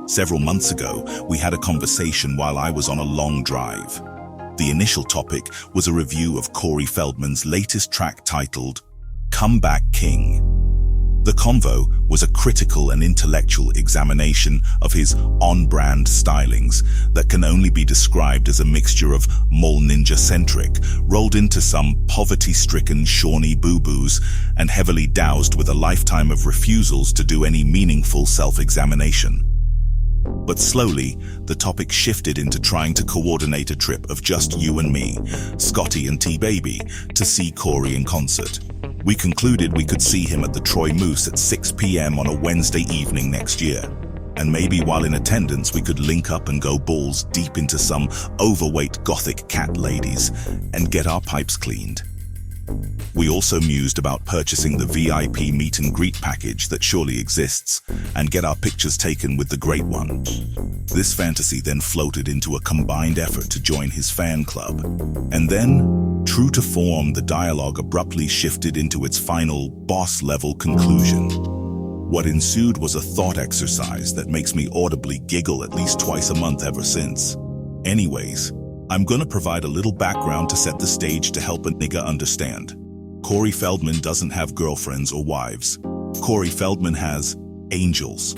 Several months ago, we had a conversation while I was on a long drive. The initial topic was a review of Corey Feldman's latest track titled Comeback King. The convo was a critical and intellectual examination of his on-brand stylings that can only be described as a mixture of mall ninja-centric, rolled into some poverty-stricken Shawnee boo-boos, and heavily doused with a lifetime of refusals to do any meaningful self-examination. But slowly, the topic shifted into trying to coordinate a trip of just you and me, Scotty and T-Baby, to see Corey in concert. We concluded we could see him at the Troy Moose at 6 p.m. on a Wednesday evening next year. And maybe while in attendance we could link up and go balls deep into some overweight gothic cat ladies and get our pipes cleaned. We also mused about purchasing the VIP meet and greet package that surely exists and get our pictures taken with the Great One. This fantasy then floated into a combined effort to join his fan club. And then, true to form, the dialogue abruptly shifted into its final boss-level conclusion. What ensued was a thought exercise that makes me audibly giggle at least twice a month ever since. Anyways, I'm gonna provide a little background to set the stage to help a nigga understand. Corey Feldman doesn't have girlfriends or wives. Corey Feldman has angels.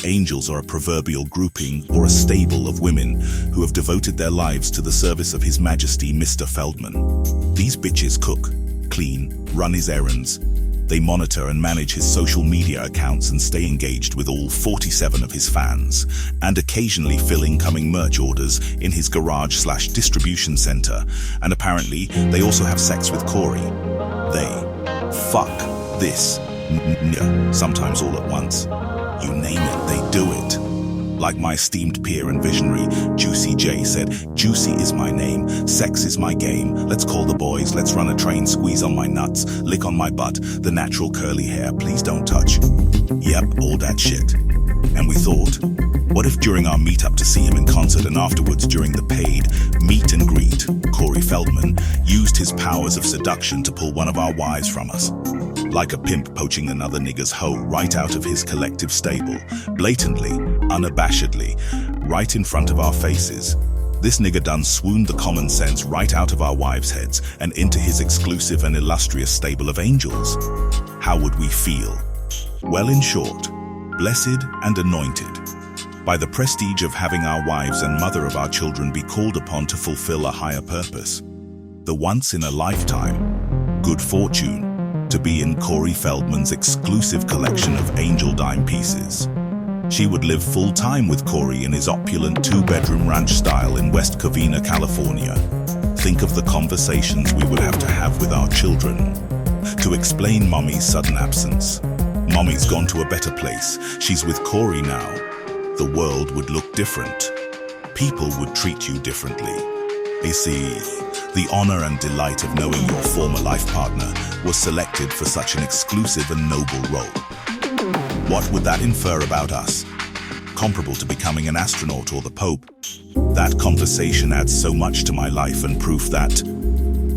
Angels are a proverbial grouping or a stable of women who have devoted their lives to the service of His Majesty Mr. Feldman. These bitches cook, clean, run his errands. They monitor and manage his social media accounts and stay engaged with all 47 of his fans, and occasionally fill incoming merch orders in his garage/distribution center. And apparently, they also have sex with Corey. They fuck this sometimes all at once. You name it, they do it. Like my esteemed peer and visionary, Juicy J said, "Juicy is my name, sex is my game. Let's call the boys, let's run a train, squeeze on my nuts, lick on my butt, the natural curly hair, please don't touch." Yep, all that shit. And we thought, what if during our meetup to see him in concert and afterwards during the paid meet and greet, Corey Feldman used his powers of seduction to pull one of our wives from us? Like a pimp poaching another nigga's hoe right out of his collective stable, blatantly, unabashedly, right in front of our faces. This nigga done swooned the common sense right out of our wives' heads and into his exclusive and illustrious stable of angels. How would we feel? Well, in short, blessed and anointed by the prestige of having our wives and mother of our children be called upon to fulfill a higher purpose. The once-in-a-lifetime good fortune to be in Corey Feldman's exclusive collection of angel dime pieces. She would live full-time with Corey in his opulent two-bedroom ranch style in West Covina, California. Think of the conversations we would have to have with our children to explain Mommy's sudden absence. Mommy's gone to a better place. She's with Corey now. The world would look different. People would treat you differently. You see, the honor and delight of knowing your former life partner was selected for such an exclusive and noble role. What would that infer about us? Comparable to becoming an astronaut or the Pope? That conversation adds so much to my life and proof that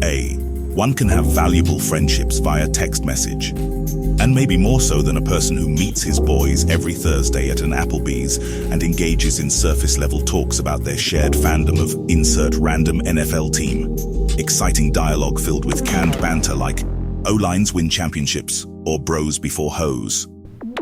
A. One can have valuable friendships via text message, and maybe more so than a person who meets his boys every Thursday at an Applebee's and engages in surface-level talks about their shared fandom of insert random NFL team. Exciting dialogue filled with canned banter like O-lines win championships or bros before hoes.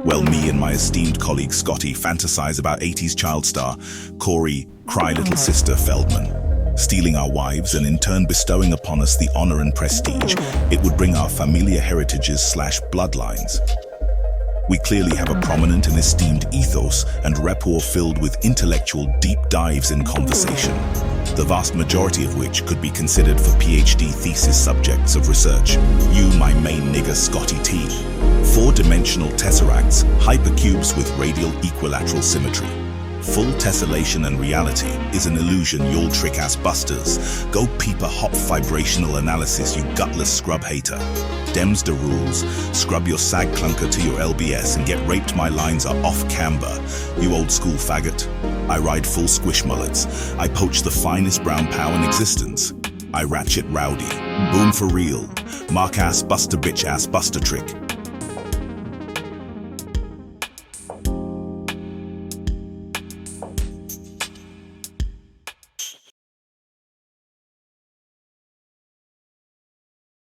Well, me and my esteemed colleague Scotty fantasize about 80s child star Corey Cry Little Sister Feldman stealing our wives and in turn bestowing upon us the honor and prestige it would bring our familiar heritages/bloodlines. We clearly have a prominent and esteemed ethos and rapport filled with intellectual deep dives in conversation, the vast majority of which could be considered for PhD thesis subjects of research. You, my main nigga Scotty T. Four-dimensional tesseracts, hypercubes with radial equilateral symmetry. Full tessellation and reality is an illusion, y'all trick-ass busters. Go peep a hop vibrational analysis, you gutless scrub hater. Dems the rules. Scrub your sag clunker to your LBS and get raped, my lines are off camber. You old school faggot. I ride full squish mullets. I poach the finest brown pow in existence. I ratchet rowdy. Boom for real. Mark ass buster bitch ass buster trick.